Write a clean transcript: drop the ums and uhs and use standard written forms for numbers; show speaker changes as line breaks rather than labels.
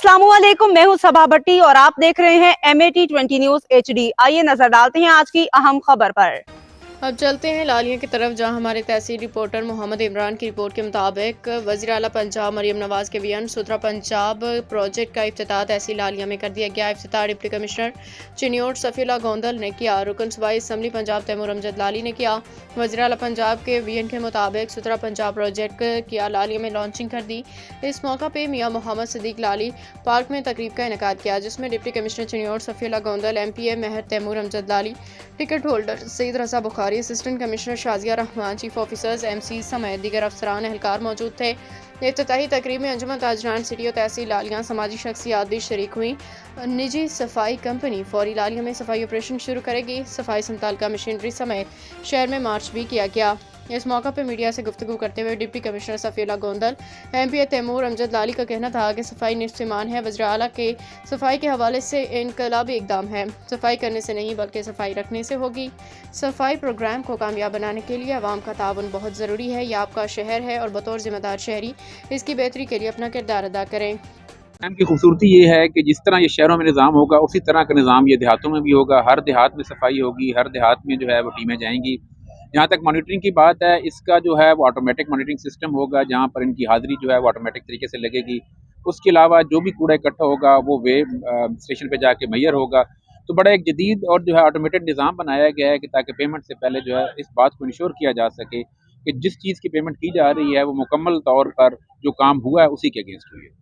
अस्सलामुअलैकुम, मैं हूं सबा भट्टी और आप देख रहे हैं MAT20 न्यूज HD। आइए नजर डालते हैं आज की अहम खबर पर।
अब चलते हैं लालिया की तरफ, जहां हमारे तहसील रिपोर्टर मोहम्मद इमरान की रिपोर्ट के मुताबिक वज़ीर आला पंजाब मरियम नवाज के बयान सुथरा पंजाब प्रोजेक्ट का इफ्तिताह तहसील लालिया में कर दिया गया। इफ्तिताह डिप्टी कमिश्नर चिन्योट सफ़ीउल्लाह गोंदल ने किया। रुकन सूबाई असम्बली पंजाब तैमूर अमजद लाली ने किया। वज़ीर आला पंजाब के बयान के मुताबिक सुथरा पंजाब प्रोजेक्ट किया लालिया में लॉन्चिंग कर दी। इस मौका पर मियाँ मोहम्मद सदीक लाली पार्क में तकरीब का इनेकाद किया, जिसमें deputy commissioner Chiniot Safiullah Gondal, MPA Mehar Taimoor Amjad Lali, ticket holder Saeed Raza Bukhari, assistant commissioner Shazia Rehman, chief officers MC समेत दीगर अफसरान एहलकार मौजूद थे। इफ्तिताही तकरीब में अंजुमन ताजरान सिटी और तहसील लालिया समाजी शख्सियात भी शरीक हुई। निजी सफाई कंपनी फौरी लालिया में सफाई ऑपरेशन शुरू करेगी। सफाई संतालका मशीनरी समेत शहर में मार्च भी किया गया। इस मौका पर मीडिया से गुफ्तगू करते हुए deputy commissioner Safiullah Gondal, MPA Taimoor Amjad Lali का कहना था कि सफाई निस्फ़ ईमान है। वज़ीर आला के सफाई के हवाले से इनकलाबी इकदाम है। सफाई करने से नहीं बल्कि सफाई रखने से होगी। सफाई प्रोग्राम को कामयाब बनाने के लिए अवाम का ताउन बहुत ज़रूरी है। यह आपका शहर है और बतौर ज़िम्मेदार शहरी इसकी बेहतरी के लिए अपना किरदार अदा करें।
की खूबसूरती ये है कि जिस तरह ये शहरों में निज़ाम होगा उसी तरह का निज़ाम ये देहातों में भी होगा। हर देहात में सफाई होगी, हर देहात में जो है वो टीमें जाएंगी। जहाँ तक मॉनिटरिंग की बात है, इसका जो है वो ऑटोमेटिक मॉनिटरिंग सिस्टम होगा, जहाँ पर इनकी हाज़िरी जो है वो ऑटोमेटिक तरीके से लगेगी। उसके अलावा जो भी कूड़ा इकट्ठा होगा वो वे स्टेशन पर जाके मैयर होगा। तो बड़ा एक जदीद और जो है ऑटोमेटेड निज़ाम बनाया गया है कि ताकि पेमेंट से पहले जो है इस बात को इंश्योर किया जा सके कि जिस चीज़ की पेमेंट की जा रही है वो मुकम्मल तौर पर जो काम हुआ है उसी के अगेंस्ट हुई है।